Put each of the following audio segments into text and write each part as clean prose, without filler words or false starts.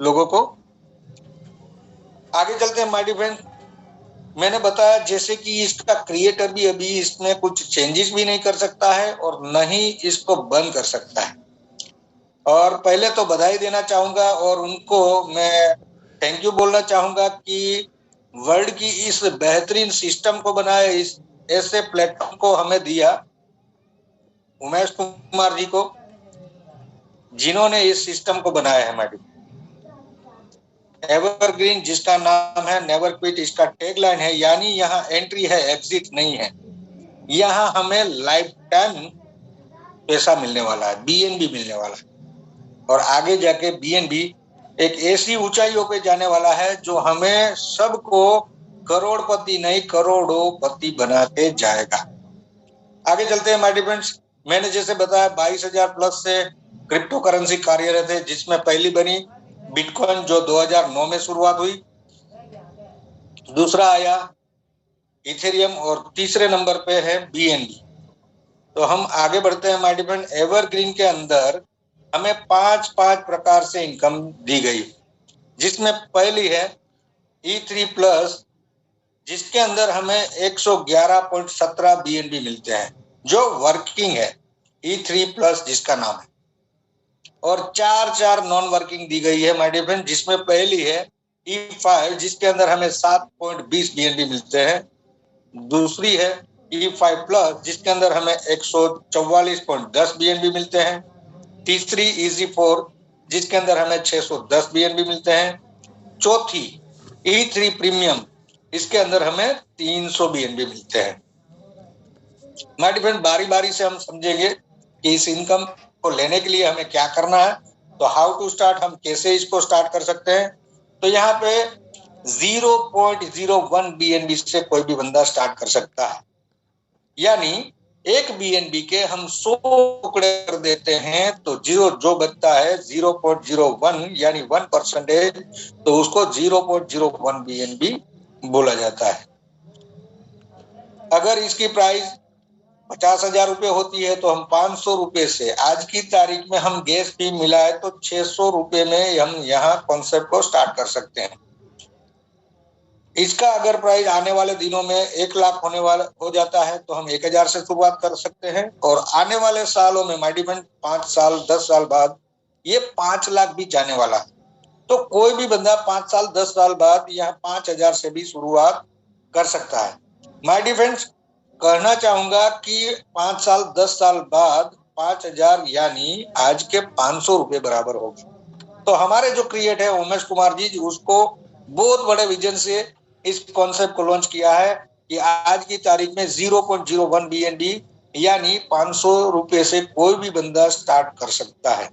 लोगों को। आगे चलते हैं माय डियर फ्रेंड। मैंने बताया जैसे कि इसका क्रिएटर भी अभी इसमें कुछ चेंजेस भी नहीं कर सकता है और न ही इसको बंद कर सकता है। और पहले तो बधाई देना चाहूंगा और उनको मैं थैंक यू बोलना चाहूंगा कि वर्ल्ड की इस बेहतरीन सिस्टम को बनाया, इस ऐसे प्लेटफॉर्म को हमें दिया उमेश कुमार जी को, जिन्होंने इस सिस्टम को बनाया है। हमारी एवरग्रीन जिसका नाम है नेवर क्विट, इसका टैगलाइन है, यानी यहाँ एंट्री है एग्जिट नहीं है। यहाँ हमें लाइफ टाइम पैसा मिलने वाला है, बीएनबी मिलने वाला है और आगे जाके बीएनबी एक ऐसी ऊंचाइयों पे जाने वाला है जो हमें सबको करोड़पति नहीं करोड़ोपति बनाते जाएगा। आगे चलते हैं माय डियर फ्रेंड्स। मैंने जैसे बताया 22,000 प्लस से क्रिप्टो करेंसी कार्यरत है, जिसमें पहली बनी बिटकॉइन जो 2009 में शुरुआत हुई, दूसरा आया इथेरियम और तीसरे नंबर पे है बीएनबी। तो हम आगे बढ़ते हैं माय डियर फ्रेंड। एवरग्रीन के अंदर हमें 5 प्रकार से इनकम दी गई, जिसमें पहली है E3 प्लस, जिसके अंदर हमें 111.17 बीएनबी मिलते हैं जो वर्किंग है, E3 प्लस जिसका नाम है। और 4 नॉन वर्किंग दी गई है माय डियर फ्रेंड, जिसमें पहली है E5 जिसके अंदर हमें 7.20 बीएनबी मिलते हैं। दूसरी है E5 प्लस जिसके अंदर हमें 144.10 बीएनबी मिलते हैं। तीसरी EZ4 जिसके अंदर हमें 610 बीएनबी मिलते हैं। चौथी E3 प्रीमियम, इसके अंदर हमें 300 बीएनबी मिलते हैं। माय डियर फ्रेंड, बारी बारी से हम समझेंगे कि इस इनकम को लेने के लिए हमें क्या करना है। तो हाउ टू स्टार्ट, हम कैसे इसको स्टार्ट कर सकते हैं। तो यहाँ पे 0.01 बीएनबी से कोई भी बंदा स्टार्ट कर सकता है, यानी एक बीएनबी के हम 100 टुकड़े कर देते हैं तो जो बचता है 0.01 यानी 1%, तो उसको 0.01 बीएनबी बोला जाता है। अगर इसकी प्राइस 50,000 रुपए होती है तो हम 500 रुपए से, आज की तारीख में हम गैस फी मिलाए तो 600 रुपए में हम यहाँ कॉन्सेप्ट को स्टार्ट कर सकते हैं। इसका अगर प्राइस आने वाले दिनों में 1 लाख होने वाला हो जाता है तो हम 1,000 से शुरुआत कर सकते हैं और आने वाले सालों में माय डियर फ्रेंड 5 साल 10 साल बाद ये 5 लाख भी जाने वाला है। तो कोई भी बंदा 5 साल 10 साल बाद यहाँ 5,000 से भी शुरुआत कर सकता है। माय डियर फ्रेंड्स, कहना चाहूंगा कि 5 साल 10 साल बाद 5,000 यानी आज के 500 रुपए बराबर होगा। तो हमारे जो क्रिएट है उमेश कुमार जी, उसको बहुत बड़े विजन से इस कॉन्सेप्ट को लॉन्च किया है कि आज की तारीख में 0.01 बीएनबी यानी 500 रुपए से कोई भी बंदा स्टार्ट कर सकता है।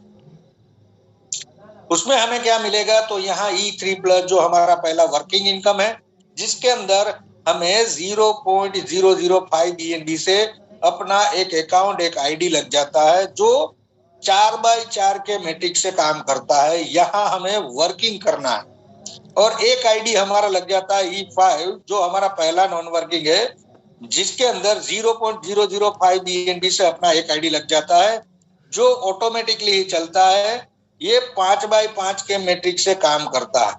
उसमें हमें क्या मिलेगा, तो यहाँ E3 प्लस जो हमारा पहला वर्किंग इनकम है, जिसके अंदर हमें 0.005 बीएनबी से अपना एक अकाउंट, एक आईडी लग जाता है जो 4x4 के मैट्रिक्स से काम करता है। यहाँ हमें वर्किंग करना है और एक आईडी हमारा लग जाता है E5 जो हमारा पहला नॉन वर्किंग है, जिसके अंदर 0.005 बीएनबी से अपना एक आईडी लग जाता है जो ऑटोमेटिकली ही चलता है। ये 5x5 के मैट्रिक्स से काम करता है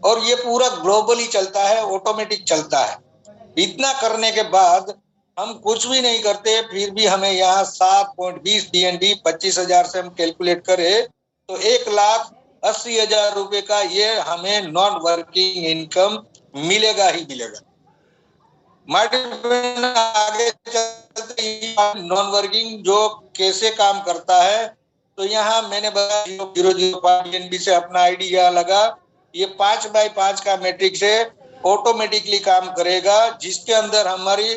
और ये पूरा ग्लोबली चलता है, ऑटोमेटिक चलता है। इतना करने के बाद हम कुछ भी नहीं करते, फिर भी हमें यहाँ 7.20 बीएनबी 25,000 से हम कैलकुलेट करें तो 1,80,000 रुपए का ये हमें नॉन वर्किंग इनकम मिलेगा ही मिलेगा। आगे चलते नॉन वर्किंग जो कैसे काम करता है, तो यहाँ मैंने बताया 0.005 बीएनबी से अपना आईडी यहाँ लगा। ये 5x5 का मैट्रिक्स है, ऑटोमेटिकली काम करेगा, जिसके अंदर हमारी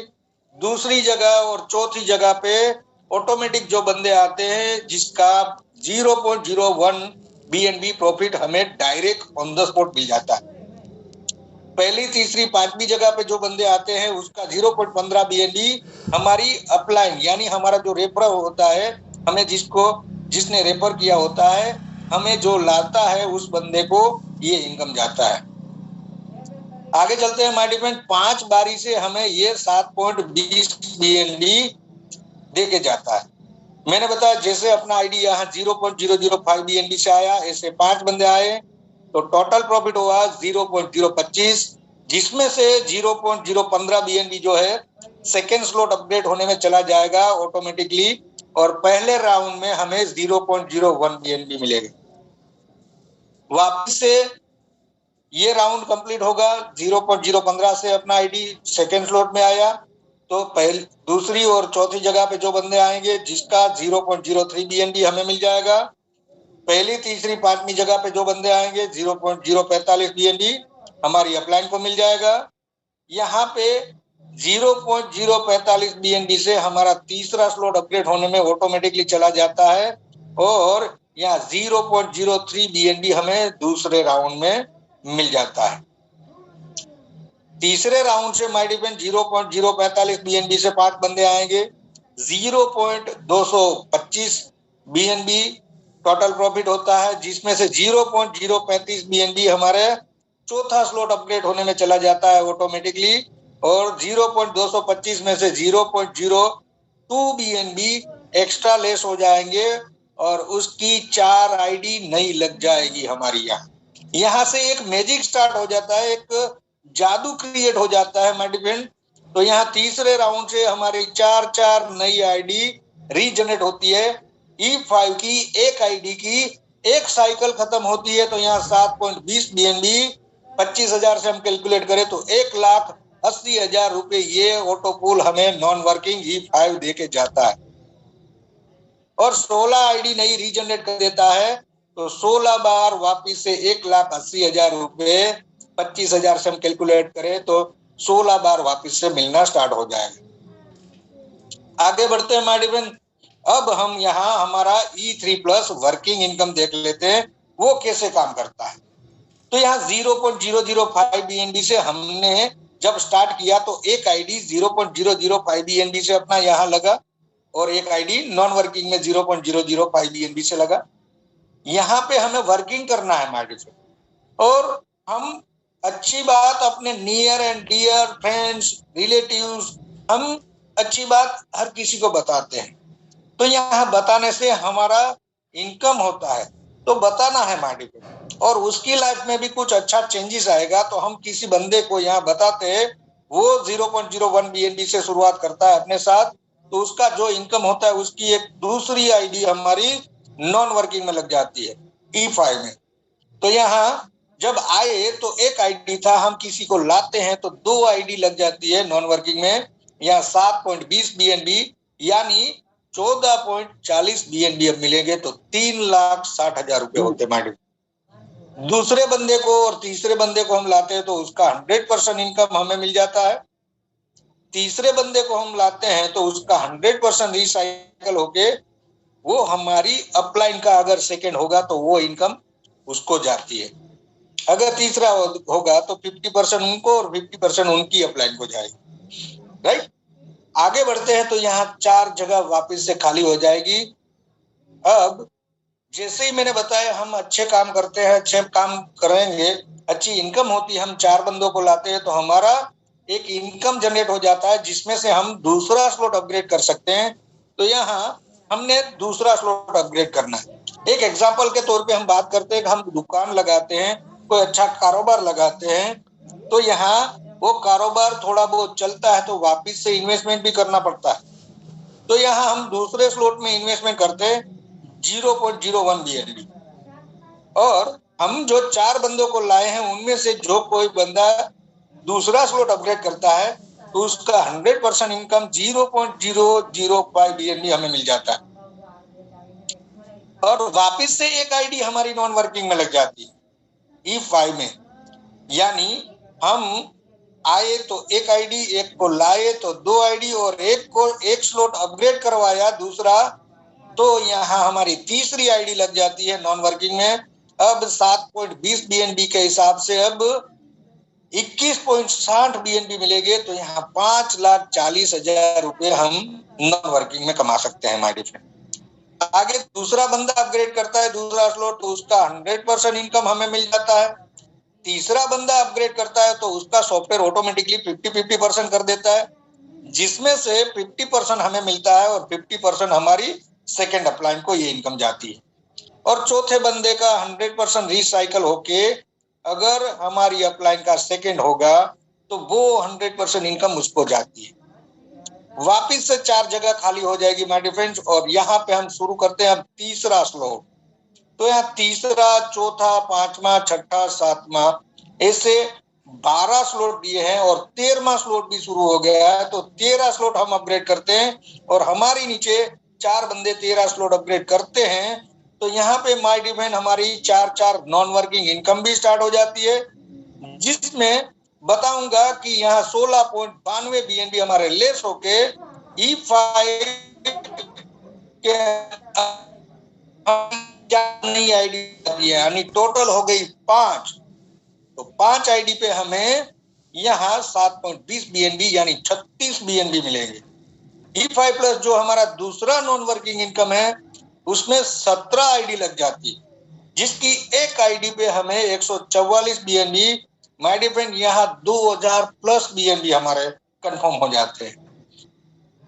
दूसरी जगह और चौथी जगह पे ऑटोमेटिक जो बंदे आते हैं जिसका 0.01 बीएनबी प्रॉफिट हमें डायरेक्ट ऑन द स्पॉट मिल जाता है। पहली तीसरी पांचवी जगह पे जो बंदे आते हैं उसका 0.15 बीएनबी हमारी अपलाइन यानी हमारा जो रेफर होता है, हमें जिसने रेफर किया होता है, हमें जो लाता है उस बंदे को ये इनकम जाता है। आगे चलते हैं माय डियर फ्रेंड, 5 बारी से हमें ये 7.20 बीएनबी दे के जाता है। मैंने बताया जैसे अपना आईडी यहाँ 0.005 बीएनबी से आया, ऐसे 5 बंदे आए तो टोटल प्रॉफिट हुआ 0.025, जिसमें से 0.015 बीएनबी जो है सेकेंड स्लॉट अपग्रेड होने में चला जाएगा ऑटोमेटिकली, और पहले राउंड में हमें 0.01 बीएनबी मिलेगा। वापस से ये राउंड कंप्लीट होगा, 0.015 से अपना आईडी सेकेंड स्लॉट में आया, तो पहली दूसरी और चौथी जगह पे जो बंदे आएंगे जिसका 0.03 बीएनबी हमें मिल जाएगा। पहली तीसरी पांचवी जगह पे जो बंदे आएंगे 0.045 बीएनबी हमारी अपलाइन को मिल जाएगा। यहाँ पे 0.045 बीएनबी से हमारा तीसरा स्लॉट अपग्रेड होने में ऑटोमेटिकली चला जाता है, और यहाँ 0.03 बीएनबी हमें दूसरे राउंड में मिल जाता है। तीसरे राउंड से माय डिफेंस 0.045 बीएनबी से 5 बंदे आएंगे, 0.225 बीएनबी टोटल प्रॉफिट होता है, जिसमें से 0.035 बीएनबी हमारे चौथा स्लॉट अपग्रेड होने में चला जाता है ऑटोमेटिकली, और 0.225 में से 0.02 बीएनबी एक्स्ट्रा लेस हो जाएंगे, और उसकी 4 आईडी नई लग जाएगी हमारी। यहाँ से एक मैजिक स्टार्ट हो जाता है, एक जादू क्रिएट हो जाता है माय डिफेंड। तो यहाँ तीसरे राउंड से हमारी 4 नई आईडी रीजनरेट होती है। E5 की एक आईडी की एक साइकिल खत्म होती है, तो यहाँ 7.20 बीएनबी 25,000 से हम कैलकुलेट करें तो 1,80,000 रुपए ये ऑटोपूल हमें नॉन वर्किंग E5 दे के जाता है, और 16 आईडी नई रीजनरेट कर देता है, तो 16 बार वापिस से 1,80,000 रुपए 25,000 से हम कैलकुलेट करें तो 16 बार वापिस से मिलना स्टार्ट हो जाएगा। आगे बढ़ते हैं माय डिफरेंस। अब हम यहाँ हमारा E3 प्लस वर्किंग इनकम देख लेते हैं वो कैसे काम करता है। तो यहाँ 0.005 बीएनबी से हमने जब स्टार्ट किया तो एक आईडी 0.005 बीएनबी से अपना यहाँ लगा, और एक आईडी नॉन वर्किंग में 0.005 बीएनबी से लगा। यहाँ पे हमें वर्किंग करना है माय डिफरेंस, और हम अच्छी बात अपने near and dear friends relatives हम अच्छी बात हर किसी को बताते हैं, तो यहाँ बताने से हमारा इनकम होता है, तो बताना है माय डिफरेंस, और उसकी लाइफ में भी कुछ अच्छा चेंजेस आएगा। तो हम किसी बंदे को यहाँ बताते हैं, वो 0.01 बीएनबी से शुरुआत करता है अपने साथ, तो उसका जो इनकम होता है उसकी एक दूसरी आईडी हमारी नॉन वर्किंग में लग जाती है E5 में। तो यहाँ जब आए तो एक आईडी था, हम किसी को लाते हैं तो 2 आईडी लग जाती है नॉन वर्किंग में, यहाँ 7.20 बीएनबी यानी 14.40 बीएनबी अब मिलेंगे, तो 3,60,000 रुपए होते हैं। दूसरे बंदे को और तीसरे बंदे को हम लाते हैं तो उसका 100% इनकम हमें मिल जाता है। तीसरे बंदे को हम लाते हैं तो उसका 100% रिसाइकल होके वो हमारी अपलाइन का अगर सेकंड होगा तो वो इनकम उसको जाती है, अगर तीसरा होगा तो 50% उनको और 50% उनकी अपलाइन को जाएगी, राइट। आगे बढ़ते हैं तो यहाँ 4 जगह वापस से खाली हो जाएगी। अब जैसे ही मैंने बताया हम अच्छे काम करते हैं, अच्छे काम करेंगे, अच्छी इनकम होती है, हम 4 बंदों को लाते हैं तो हमारा एक इनकम जनरेट हो जाता है, जिसमें से हम दूसरा स्लॉट अपग्रेड कर सकते हैं। तो यहाँ हमने दूसरा स्लॉट अपग्रेड करना है। एक एग्जांपल के तौर पे हम बात करते हैं कि हम दुकान लगाते हैं, कोई अच्छा कारोबार लगाते हैं, तो यहाँ वो कारोबार थोड़ा बहुत चलता है तो वापिस से इन्वेस्टमेंट भी करना पड़ता है। तो यहाँ हम दूसरे स्लॉट में इन्वेस्टमेंट करते हैं 0.01 बीएनबी, और हम जो 4 बंदों को लाए हैं उनमें से जो कोई बंदा दूसरा स्लॉट अपग्रेड करता है तो उसका 100% इनकम 0.005 बीएनबी हमें मिल जाता है, और वापिस से एक आईडी हमारी नॉन वर्किंग में लग जाती है E5 में। यानी हम आए तो एक आईडी, एक को लाए तो 2 आईडी, और एक को एक स्लॉट अपग्रेड करवाया दूसरा, तो यहाँ हमारी तीसरी आईडी लग जाती है नॉन वर्किंग में। अब 7.20 बीएनबी के हिसाब से अब 21.60 बीएनबी मिलेंगे, तो यहाँ 5,40,000 रुपए हम नॉन वर्किंग में कमा सकते हैं माय डिफरेंड। आगे दूसरा बंदा अपग्रेड करता है दूसरा स्लॉट, तो उसका 100% इनकम हमें मिल जाता है। तीसरा बंदा अपग्रेड करता है तो उसका सॉफ्टवेयर ऑटोमेटिकली 50% कर देता है, जिसमें से 50% हमें मिलता है और 50% हमारी सेकेंड अपलाइन को ये इनकम जाती है। और चौथे बंदे का 100% रिसाइकल होके अगर हमारी अपलाइन का सेकंड होगा तो वो 100% इनकम उसको जाती है। वापिस से 4 जगह खाली हो जाएगी माय डिफरेंड्स, और यहाँ पे हम शुरू करते हैं अब तीसरा स्लॉट। तो यहाँ तीसरा, चौथा, पांचवा, छठा, सातवां, ऐसे 12 स्लॉट दिए हैं और 13वां स्लॉट भी शुरू हो गया है। तो 13 स्लॉट हम अपग्रेड करते हैं और हमारी नीचे 4 बंदे 13 स्लॉट अपग्रेड करते हैं। तो यहाँ पे माय डिफेंड हमारी 4 नॉन वर्किंग इनकम भी स्टार्ट हो जाती है, जिसमें बताऊंगा कि यहाँ 16.92 BNB हमारे लेस होके E5 के नई आईडी है, यानी टोटल हो गई 5। तो 5 आईडी पे हमें यहाँ 7.20 BNB यानी 36 BNB मिलेंगे। E5 प्लस जो हमारा दूसरा नॉन वर्किंग इनकम है उसमें 17 आईडी लग जाती है, जिसकी एक आईडी पे हमें 144 BNB, माय डिफरेंड यहाँ 2000 प्लस BNB हमारे कंफर्म हो जाते हैं।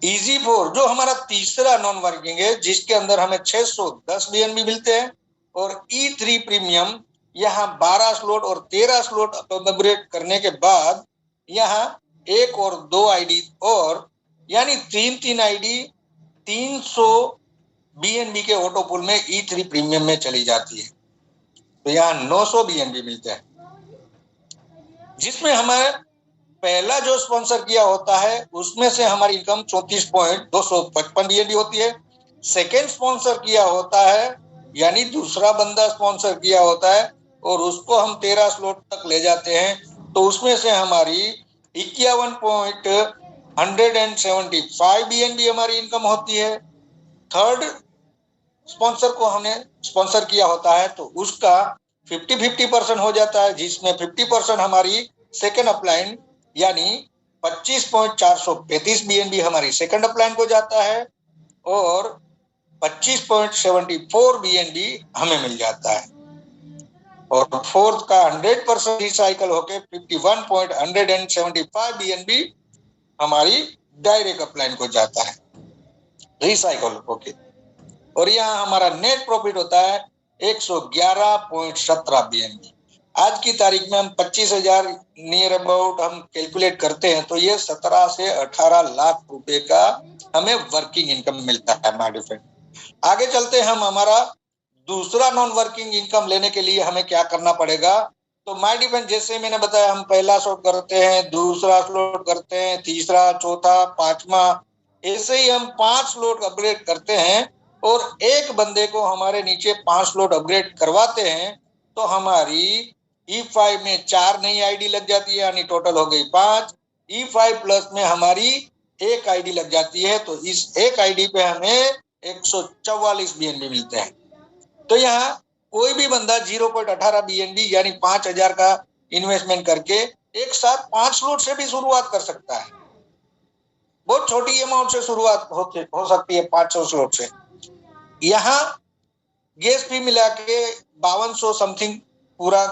EZ4 जो हमारा तीसरा नॉन वर्किंग है, जिसके अंदर हमें 610 BNB मिलते हैं, और E3 प्रीमियम यहाँ 12 स्लॉट और 13 स्लॉट अपग्रेड करने के बाद यहाँ 1 और 2 आईडी और यानी 3 आईडी 300 BNB के ऑटो पुल में E3 प्रीमियम में चली जाती है। तो यहाँ 900 BNB मिलते हैं, जिसमें हमारे पहला जो स्पॉन्सर किया होता है उसमें से हमारी इनकम 34.255 BNB होती है। सेकेंड स्पॉन्सर किया होता है यानी दूसरा बंदा स्पॉन्सर किया होता है और उसको हम 13 स्लॉट तक ले जाते हैं, तो उसमें से हमारी 51.175 BNB हमारी इनकम होती है। थर्ड स्पॉन्सर को हमने स्पॉन्सर किया होता है तो उसका 50-50% हो जाता है, जिसमें 50% हमारी सेकेंड अपलाइन यानी 25.435 BNB हमारी सेकंड अपलाइन को जाता है और 25.74 BNB हमें मिल जाता है, और फोर्थ का 100% रिसाइकल होके 51.175 BNB हमारी डायरेक्ट अपलाइन को जाता है रिसाइकल होके, और यहाँ हमारा नेट प्रॉफिट होता है 111.17 BNB। आज की तारीख में हम 25,000 नियर अबाउट हम कैलकुलेट करते हैं, तो ये 17 से 18 लाख रुपए का हमें वर्किंग इनकम मिलता है माय डिफरेंड। आगे चलते हैं, हम हमारा दूसरा नॉन वर्किंग इनकम लेने के लिए हमें क्या करना पड़ेगा। तो माय डिफरेंड जैसे मैंने बताया, हम पहला स्लॉट करते हैं, दूसरा स्लॉट करते हैं, तीसरा, चौथा, पांचवा, ऐसे ही हम 5 स्लॉट अपग्रेड करते हैं और एक बंदे को हमारे नीचे 5 स्लॉट अपग्रेड करवाते हैं, तो हमारी E5 में 4 नई आईडी लग जाती है, यानी टोटल हो गई 5। E5 प्लस में हमारी एक आईडी लग जाती है, तो इस एक आईडी पे हमें 144 BNB मिलते हैं। तो यहाँ कोई भी बंदा 0.18 BNB यानी 5,000 का इन्वेस्टमेंट करके एक साथ 5 स्लॉट से भी शुरुआत कर सकता है। बहुत छोटी अमाउंट से शुरुआत हो सकती है 500 स्लॉट से। यहाँ गैस फी मिला के 5200 समथिंग पूरा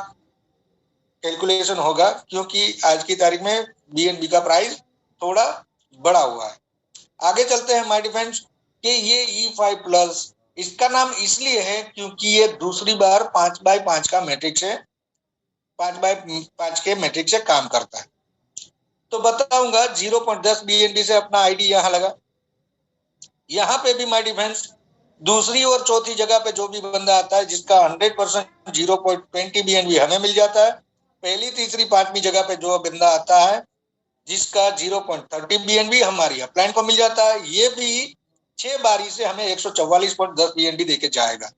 कैलकुलेशन होगा, क्योंकि आज की तारीख में BNB का प्राइस थोड़ा बढ़ा हुआ है। आगे चलते हैं माय डिफेंस कि ये E5 प्लस इसका नाम इसलिए है क्योंकि ये दूसरी बार 5x5 का मैट्रिक्स है, 5x5 के मैट्रिक्स से काम करता है। तो बताऊंगा 0.10 BNB से अपना आईडी यहाँ लगा। यहाँ पे भी माय डिफेंस दूसरी और चौथी जगह पे जो भी बंदा आता है जिसका 100% 0.20 BNB हमें मिल जाता है। पहली, तीसरी, पांचवी जगह पे जो बंदा आता है जिसका 0.30 BNB हमारी अपलाइन को मिल जाता है, ये भी 6 बारी से हमें 144.10 BNB देके जाएगा।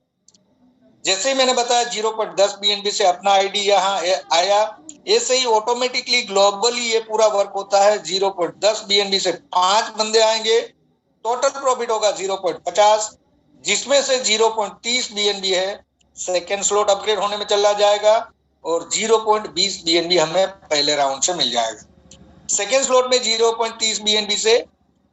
जैसे ही मैंने बताया 0.10 BNB से अपना आईडी यहाँ आया, ऐसे ही ऑटोमेटिकली ग्लोबली ये पूरा वर्क होता है। 0.10 BNB से 5 बंदे आएंगे, टोटल प्रॉफिट होगा 0.50, जिसमें से 0.30 BNB है सेकेंड स्लॉट अपग्रेड होने में चला जाएगा और 0.20 BNB हमें पहले राउंड से मिल जाएगा। सेकेंड स्लॉट में 0.30 BNB से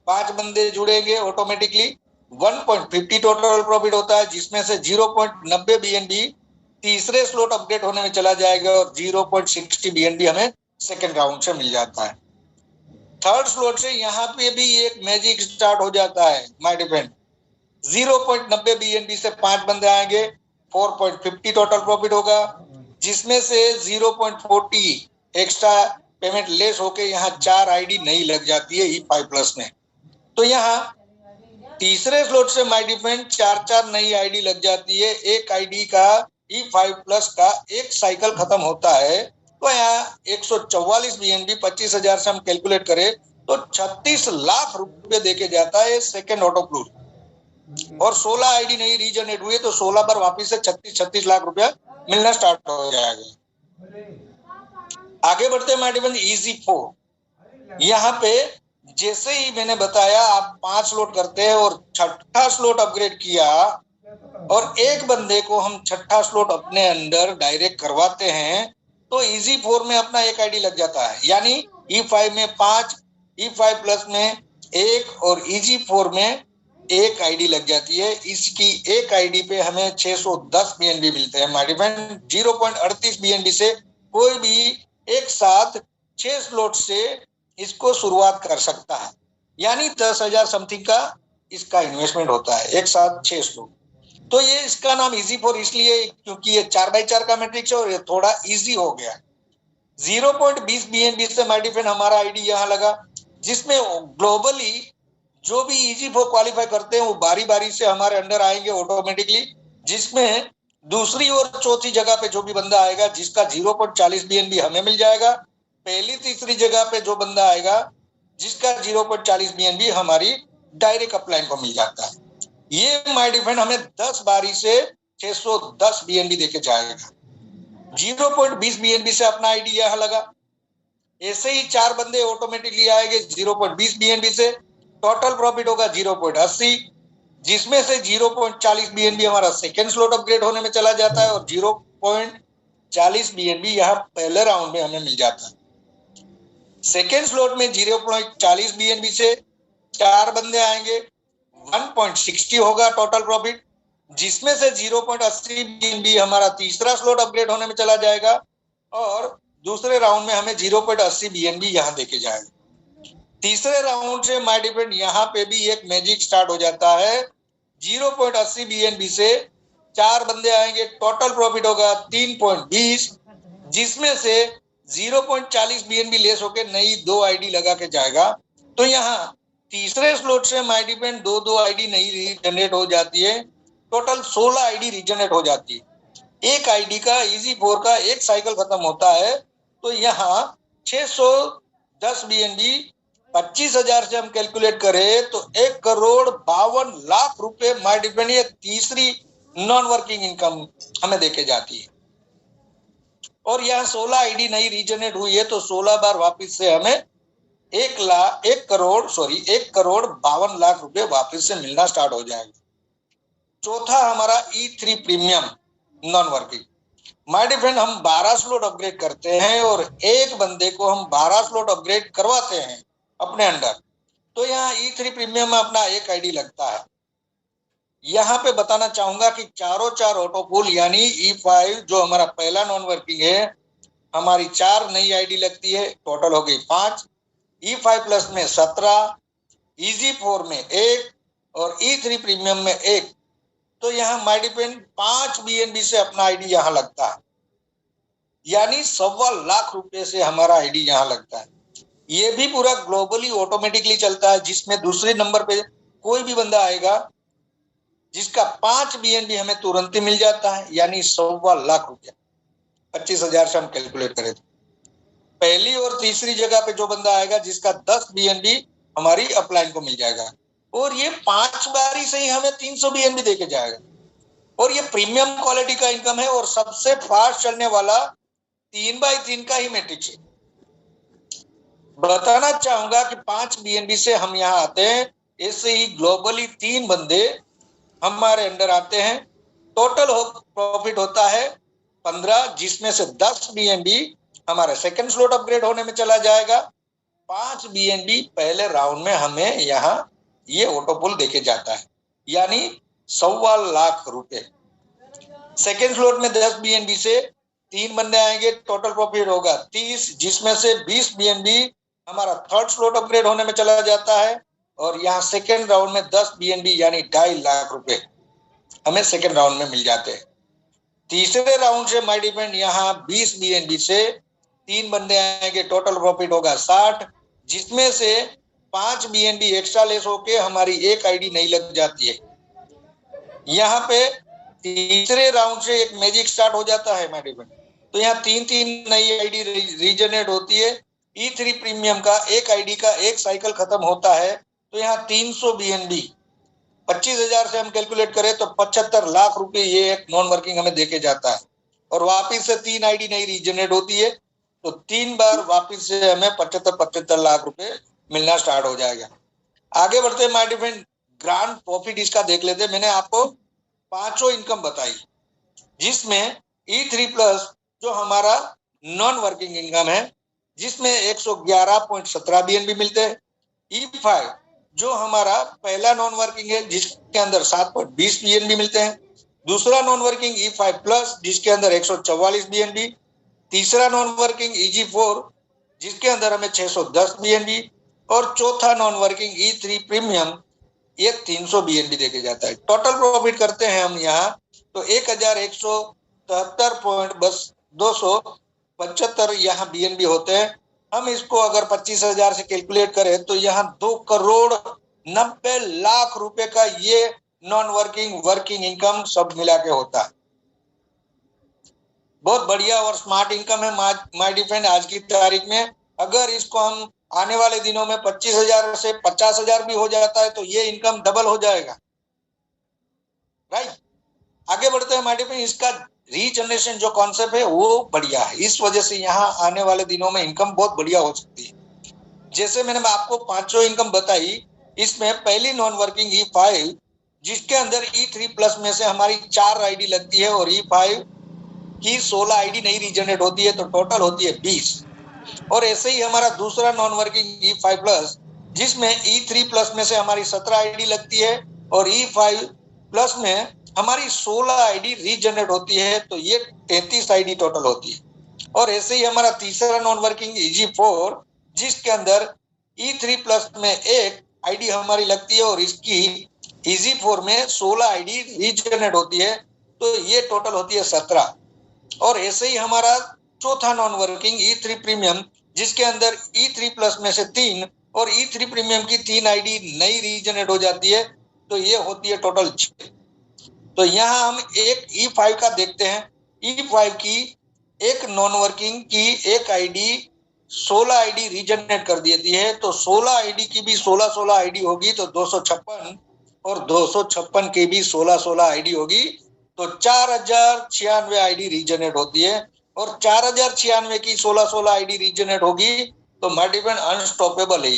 5 बंदे जुड़ेंगे, ऑटोमेटिकली 1.50 टोटल प्रॉफिट होता है, जिसमें से 0.90 BNB तीसरे स्लॉट अपडेट होने में चला जाएगा और 0.60 BNB हमें सेकेंड राउंड से मिल जाता है। थर्ड स्लॉट से यहाँ पे भी एक मैजिक स्टार्ट हो जाता है माय डिफेंड। 0.90 BNB से 5 बंदे आएंगे, 4.50 टोटल प्रॉफिट होगा, जिसमें से 0.40 एक्स्ट्रा पेमेंट लेस होके यहाँ 4 आईडी नहीं लग जाती है E5 प्लस में। तो यहाँ तीसरे स्लॉट से माय डिफेंड 4 नई आईडी लग जाती है। एक आईडी का E5 प्लस का एक साइकिल खत्म होता है। तो यहाँ 144 BNB 25,000 से हम कैलकुलेट करें तो 36 लाख रुपए देके जाता है सेकेंड ऑटो प्लूर, और 16 आईडी नहीं रीजनरेट हुए तो 16 बार वापिस से 36 लाख रुपया मिलना स्टार्ट हो जाएगा। आगे बढ़ते हैं माय डिफेंड EZ4। यहाँ पे जैसे ही मैंने बताया आप 5 स्लॉट करते हैं और छठा स्लॉट अपग्रेड किया और एक बंदे को हम छठा स्लॉट अपने अंदर डायरेक्ट करवाते हैं तो EZ4 में अपना एक आईडी लग जाता है, यानी E5 में 5, E5 प्लस में 1 और EZ4 में एक आईडी लग जाती है। इसकी एक आईडी पे हमें 610 BNB मिलते हैं। माय डिफेंड 0.38 BNB से कोई भी एक साथ 6 स्लॉट से इसको शुरुआत कर सकता है, यानी 10,000 समथिंग का इसका इन्वेस्टमेंट होता है एक साथ 6 स्लॉट। तो ये इसका नाम EZ4 इसलिए क्योंकि ये 4x4 का मैट्रिक्स है और ये थोड़ा इजी हो गया। 0.20 BNB से माय डिफेंड हमारा आईडी यहाँ लगा, जिसमें ग्लोबली जो भी EZ4 क्वालिफाई करते हैं वो बारी बारी से हमारे अंडर आएंगे ऑटोमेटिकली, जिसमें दूसरी और चौथी जगह पे जो भी बंदा आएगा जिसका 0.40 BNB हमें मिल जाएगा। पहली तीसरी जगह पे जो बंदा आएगा जिसका 0.40 BNB हमारी डायरेक्ट अपलाइन को मिल जाता है। ये माय डिफेंड हमें 10 बारी से 610 BNB देके जाएगा। 0.20 BNB से अपना आईडी यहाँ लगा, ऐसे ही 4 बंदे ऑटोमेटिकली आएंगे 0.20 BNB से। टोटल प्रॉफिट होगा 0.80, जिसमें से 0.40 BNB हमारा सेकेंड स्लॉट अपग्रेड होने में चला जाता है और 0.40 BNB यहाँ पहले राउंड में हमें मिल जाता है। सेकेंड स्लॉट में 0.40 BNB से 4 बंदे आएंगे, 1.60 होगा टोटल प्रॉफिट, जिसमें से 0.80 BNB हमारा तीसरा स्लॉट अपग्रेड होने में चला जाएगा और दूसरे राउंड में हमें 0.80 BNB यहाँ देके जाएगा। तीसरे राउंड से माय डिफेंड यहाँ पे भी एक मैजिक स्टार्ट हो जाता है। 0.80 BNB से 4 बंदे आएंगे, टोटल प्रॉफिट होगा 3.20, जिसमें से 0.40 BNB लेस होके नई 2 आईडी लगा के जाएगा। तो यहाँ तीसरे स्लॉट से माय डिफेंड 2 आईडी नई रीजनरेट हो जाती है, टोटल 16 आईडी रीजनरेट हो जाती है। एक आईडी का EZ4 का एक साइकिल खत्म होता है। तो यहाँ 610 BNB 25,000 से हम कैलकुलेट करें तो 1,52,00,000 रुपए माय डिफेंड ये तीसरी नॉन वर्किंग इनकम हमें देके जाती है। और यहाँ 16 आईडी नई रीजनरेट हुई है तो 16 बार वापिस से हमें 1,52,00,000 रुपए वापिस से मिलना स्टार्ट हो जाएगा। चौथा हमारा E3 premium non working. My defend हम 12 स्लॉट अपग्रेड करते हैं और एक बंदे को हम 12 स्लॉट अपग्रेड करवाते हैं अपने अंडर। तो यहाँ E3 प्रीमियम में अपना एक आईडी लगता है। यहाँ पे बताना चाहूंगा कि चारों 4 ऑटोपूल यानी E5 जो हमारा पहला नॉन वर्किंग है हमारी 4 नई आईडी लगती है, टोटल हो गई 5। E5 प्लस में 17, EZ4 में 1 और E3 प्रीमियम में 1। तो यहाँ माय डिफेंड 5 BNB से अपना आईडी यहाँ लगता है, यानी 1,15,00,000 रुपए से हमारा आईडी यहाँ लगता है। ये भी पूरा ग्लोबली ऑटोमेटिकली चलता है, जिसमें दूसरे नंबर पे कोई भी बंदा आएगा जिसका 5 BNB हमें तुरंत ही मिल जाता है, यानी 1,15,00,000 रुपया 25,000 से हम कैलकुलेट करें। पहली और तीसरी जगह पे जो बंदा आएगा जिसका 10 BNB हमारी अपलाइन को मिल जाएगा और ये 5 बारी से ही हमें 300 BNB देके जाएगा। और ये प्रीमियम क्वालिटी का इनकम है और सबसे फास्ट चलने वाला 3x3 का ही मैट्रिक्स है। बताना चाहूंगा कि 5 BNB से हम यहाँ आते हैं, ऐसे ही ग्लोबली 3 बंदे हमारे अंडर आते हैं। टोटल प्रॉफिट होता है 15, जिसमें से 10 BNB हमारे सेकंड स्लॉट अपग्रेड होने में चला जाएगा। 5 BNB पहले राउंड में हमें यहाँ ये ऑटोपुल देके जाता है, यानी 1,15,00,000 रुपए। सेकेंड स्लॉट में 10 BNB से 3 बंदे आएंगे, टोटल प्रॉफिट होगा 30, जिसमें से 20 BNB हमारा थर्ड स्लॉट अपग्रेड होने में चला जाता है और यहाँ सेकेंड राउंड में 10 BNB यानी 2.5 लाख रुपए हमें सेकेंड राउंड में मिल जाते हैं। तीसरे राउंड से माय डिफेंड यहाँ 20 बीएनबी से 3 बंदे आएंगे, टोटल प्रॉफिट होगा 60, जिसमें से 5 बीएनबी एक्स्ट्रा लेस होके हमारी एक आईडी नहीं लग जाती है। यहाँ पे तीसरे राउंड से एक मैजिक स्टार्ट हो जाता है माय डिफेंड। तो यहाँ 3 नई आईडी रीजनरेट होती है। E3 प्रीमियम का एक आईडी का एक साइकिल खत्म होता है, तो यहाँ 300 बीएनबी 25,000 से हम कैलकुलेट करें तो 75 लाख रुपए ये एक नॉन वर्किंग हमें देके जाता है। और वापिस से 3 आईडी नई रीजनरेट होती है, तो 3 बार वापिस से हमें 75 लाख रुपए मिलना स्टार्ट हो जाएगा। आगे बढ़ते हैं माय डिफेंड ग्रांड प्रॉफिट इसका देख लेते हैं। मैंने आपको पांचों इनकम बताई, जिसमें E3 प्लस जो हमारा नॉन वर्किंग इनकम है, जिसमें 111.17 बीएनबी मिलते हैं। E5 जो हमारा पहला नॉन वर्किंग है, जिसके अंदर 7.20 बीएनबी मिलते हैं। दूसरा नॉन वर्किंग E5 प्लस, जिसके अंदर 144 बीएनबी। तीसरा नॉन वर्किंग EG4, जिसके अंदर हमें 610 बीएनबी। और चौथा नॉन वर्किंग E3 प्रीमियम, ये 300 बीएनबी देके जाता है। टोटल प्रॉफिट करते हैं हम यहाँ तो 1173.275 यहाँ बीएनबी होते हैं। हम इसको अगर 25,000 से कैलकुलेट करें तो यहाँ 2,90,00,000 रुपए का ये नॉन वर्किंग वर्किंग इनकम सब मिला के होता है। बहुत बढ़िया और स्मार्ट इनकम है माय डिफेंड आज की तारीख में। अगर इसको हम आने वाले दिनों में 25,000 से 50,000 भी हो जाता है तो ये इनकम डबल हो जाएगा, राइट। आगे बढ़ते हैं माय डिफेंड, इसका रीजनरेशन जो कॉन्सेप्ट है वो बढ़िया है, इस वजह से यहाँ आने वाले दिनों में इनकम बहुत बढ़िया हो सकती है। जैसे मैंने आपको पांचों इनकम बताई, इसमें पहली नॉन वर्किंग E5, जिसके अंदर E3 प्लस में से हमारी 4 आईडी लगती है और E5 की 16 आईडी नहीं रीजनरेट होती है, तो टोटल होती है 20। और ऐसे ही हमारा दूसरा नॉन वर्किंग E5 प्लस, जिसमें E3 प्लस में से हमारी 17 आईडी लगती है और E5 प्लस में हमारी 16 आईडी रीजनरेट होती है, तो ये 33 आईडी टोटल होती है। और ऐसे ही हमारा तीसरा नॉन वर्किंग EG4, जिसके अंदर E3 प्लस में एक आईडी हमारी लगती है और इसकी EG4 में 16 आईडी रीजनरेट होती है, तो ये टोटल होती है 17। और ऐसे ही हमारा चौथा नॉन वर्किंग E3 प्रीमियम, जिसके अंदर E3 प्लस में से 3 और E3 प्रीमियम की 3 आईडी नई रीजनरेट हो जाती है, तो ये होती है टोटल 6। तो यहाँ हम एक E5 का देखते हैं। E5 की एक नॉन वर्किंग की एक आईडी 16 आईडी रीजनरेट कर देती है, तो 16 आईडी की भी 16 आईडी होगी तो 256, और 256 की भी 16 आईडी होगी तो 4096 आईडी रीजनरेट होती है। और 4096 की 16 आईडी रीजनरेट होगी तो माय डिफेंड अनस्टॉपेबल है।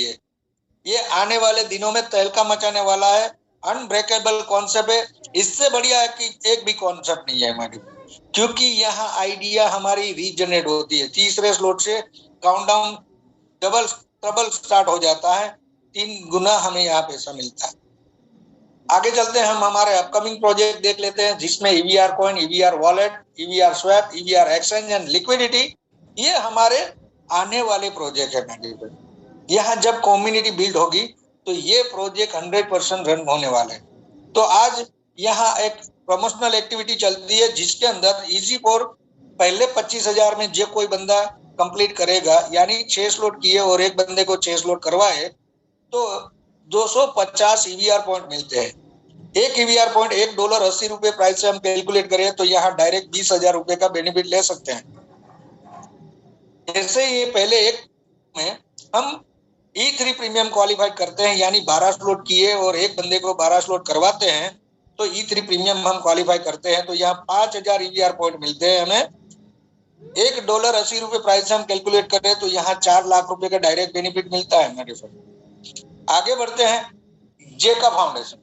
ये आने वाले दिनों में तहलका मचाने वाला है, अनब्रेकेबल कॉन्सेप्ट है। इससे बढ़िया है कि एक भी कॉन्सेप्ट नहीं है माय डिफेंड, क्योंकि यहाँ आइडिया हमारी रीजनरेट होती है। तीसरे स्लॉट से काउंटडाउन डबल स्टार्ट हो जाता है, 3 गुना हमें यहाँ पैसा मिलता है। आगे चलते हैं, हम हमारे अपकमिंग प्रोजेक्ट देख लेते हैं, जिसमें EVR coin, EVR wallet, EVR swap, EVR exchange and liquidity, ये हमारे आने वाले प्रोजेक्ट है। यहाँ जब कम्युनिटी बिल्ड होगी तो ये प्रोजेक्ट 100% रन होने वाले हैं। तो आज यहाँ एक प्रमोशनल एक्टिविटी चलती है, जिसके अंदर EG4 पहले 25,000 में जो कोई बंदा कंप्लीट करेगा, यानी 6 स्लॉट किए और एक बंदे को 6 स्लॉट करवाए, तो 250 EVR पॉइंट मिलते हैं। एक EVR पॉइंट $1.80 प्राइस से हम कैलकुलेट करें तो यहाँ डायरेक्ट 20,000 रुपए का बेनिफिट ले सकते हैं। जैसे ये पहले एक में हम E3 प्रीमियम क्वालिफाइड करते हैं, यानी 12 स्लॉट किए और एक बंदे को 12 स्लॉट करवाते हैं, तो E3 प्रीमियम हम क्वालिफाई करते हैं, तो यहाँ 5,000 EVR पॉइंट मिलते हैं हमें। $1.80 प्राइस से हम कैलकुलेट करें तो यहाँ 4 लाख रुपए का डायरेक्ट बेनिफिट मिलता है मेरे फ्रेंड। आगे बढ़ते हैं, जेका फाउंडेशन।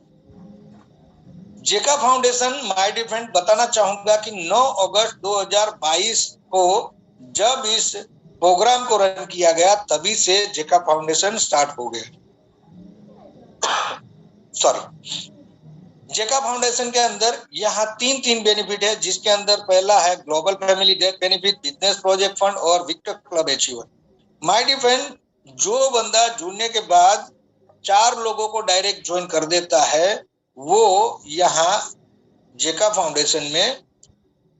जेका फाउंडेशन माय डिफेंड बताना चाहूंगा कि 9 अगस्त 2022 को जब इस प्रोग्राम को रन किया गया, तभी से जेका फाउंडेशन स्टार्ट हो गया। सॉरी, जेका फाउंडेशन के अंदर यहाँ 3 बेनिफिट है, जिसके अंदर पहला है global family death benefit, business project fund और victor club achiever. My defend, जो बंदा जुड़ने के बाद 4 लोगों को डायरेक्ट ज्वाइन कर देता है, वो यहाँ जेका फाउंडेशन में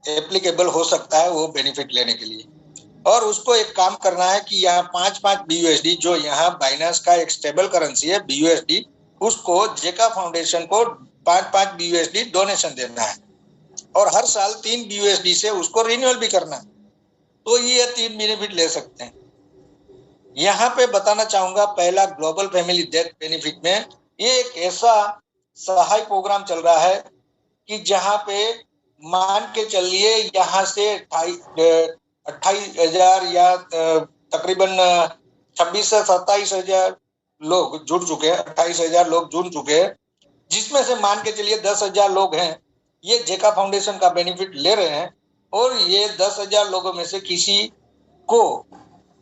एप्लीकेबल हो सकता है वो बेनिफिट लेने के लिए। और उसको एक काम करना है कि यहाँ 5-5 BUSD जो यहाँ बाइनेंस का एक स्टेबल करेंसी है BUSD, उसको जेका फाउंडेशन को 5-5 BUSD डोनेशन देना है और हर साल 3 BUSD से उसको रिन्यूअल भी करना है। तो ये 3 बेनिफिट ले सकते हैं। यहाँ पे बताना चाहूंगा, पहला ग्लोबल फैमिली डेथ बेनिफिट में ये एक ऐसा सहाय प्रोग्राम चल रहा है कि जहाँ पे मान के चलिए यहाँ से 28,000 या तकरीबन 26 से 27,000 लोग जुड़ चुके हैं, 28,000 लोग जुड़ चुके हैं, जिसमें से मान के चलिए 10,000 लोग हैं ये जेका फाउंडेशन का बेनिफिट ले रहे हैं। और ये 10,000 लोगों में से किसी को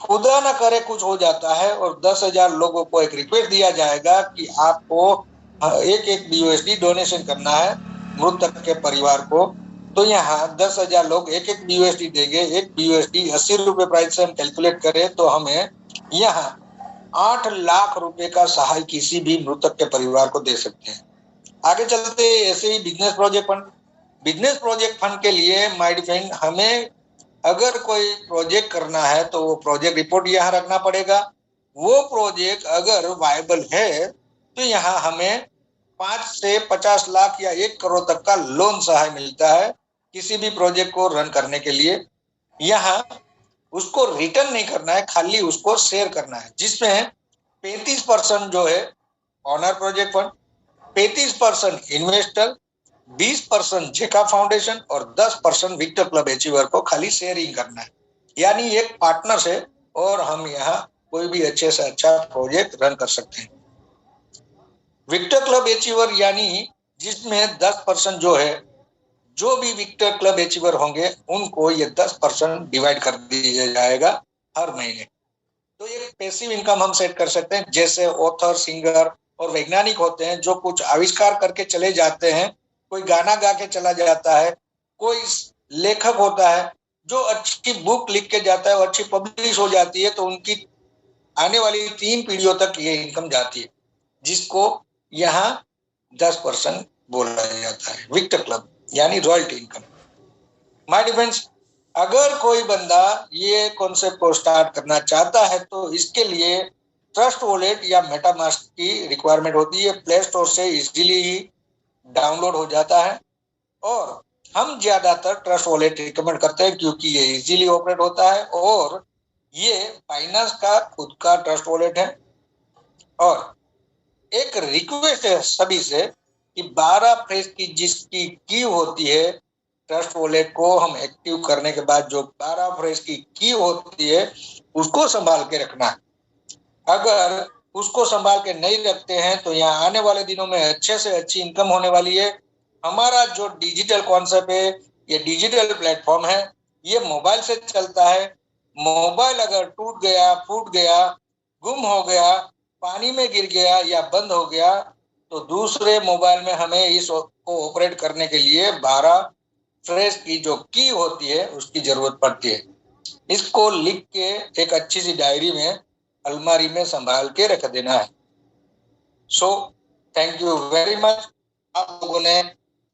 खुदा न करे कुछ हो जाता है और 10,000 लोगों को एक रिक्वेस्ट दिया जाएगा कि आपको एक BUSD डोनेशन करना है मृतक के परिवार को। तो यहाँ 10,000 लोग एक BUSD देंगे। एक BUSD 80 रुपए प्राइस से हम कैलकुलेट करें तो हमें यहाँ 8 लाख रुपए का सहाय किसी भी मृतक के परिवार को दे सकते हैं। आगे चलते ऐसे ही बिजनेस प्रोजेक्ट फंड के लिए माय डिफेंड हमें अगर कोई प्रोजेक्ट करना है तो वो प्रोजेक्ट रिपोर्ट यहाँ रखना पड़ेगा। वो प्रोजेक्ट अगर वायबल है तो यहाँ हमें 5 से 50 लाख या 1 करोड़ तक का लोन सहाय मिलता है किसी भी प्रोजेक्ट को रन करने के लिए। यहाँ उसको रिटर्न नहीं करना है, खाली उसको शेयर करना है, जिसमें 35% जो है ऑनर प्रोजेक्ट फंड, 35% इन्वेस्टर, 20% जेका फाउंडेशन और 10% विक्टर क्लब अचीवर को खाली शेयरिंग करना है। यानी एक पार्टनर से और हम यहाँ कोई भी अच्छे से अच्छा प्रोजेक्ट रन कर सकते हैं। विक्टर क्लब अचीवर यानी जिसमें 10% जो है, जो भी विक्टर क्लब अचीवर होंगे उनको ये 10% डिवाइड कर दिया जाएगा हर महीने। तो ये पैसिव इनकम हम सेट कर सकते हैं। जैसे ऑथर, सिंगर और वैज्ञानिक होते हैं जो कुछ आविष्कार करके चले जाते हैं, कोई गाना गा के चला जाता है, कोई लेखक होता है जो अच्छी बुक लिख के जाता है और अच्छी पब्लिश हो जाती है, तो उनकी आने वाली 3 पीढ़ियों तक ये इनकम जाती है, जिसको यहाँ 10% बोला जाता है विक्टर क्लब यानी रॉयल्टी इनकम। माय डिफेंस अगर कोई बंदा ये कॉन्सेप्ट को स्टार्ट करना चाहता है तो इसके लिए ट्रस्ट वॉलेट या मेटामास्क की रिक्वायरमेंट होती है। प्ले स्टोर से इजीली ही डाउनलोड हो जाता है और हम ज्यादातर ट्रस्ट वॉलेट रिकमेंड करते हैं क्योंकि ये इजीली ऑपरेट होता है और ये बाइनेंस का खुद का ट्रस्ट वॉलेट है। और एक रिक्वेस्ट है सभी से कि 12 फ्रेज की जिसकी की होती है ट्रस्ट वॉलेट को हम एक्टिव करने के बाद जो 12 फ्रेज की होती है उसको संभाल के रखना है। अगर उसको संभाल के नहीं रखते हैं तो यहाँ आने वाले दिनों में अच्छे से अच्छी इनकम होने वाली है। हमारा जो डिजिटल कॉन्सेप्ट है, ये डिजिटल प्लेटफॉर्म है, ये मोबाइल से चलता है। मोबाइल अगर टूट गया, फूट गया, गुम हो गया, पानी में गिर गया या बंद हो गया तो दूसरे मोबाइल में हमें इसको ऑपरेट करने के लिए 12 फ्रेज की जो की होती है उसकी जरूरत पड़ती है। इसको लिख के एक अच्छी सी डायरी में अलमारी में संभाल के रख देना है। So thank you very much. आप लोगों ने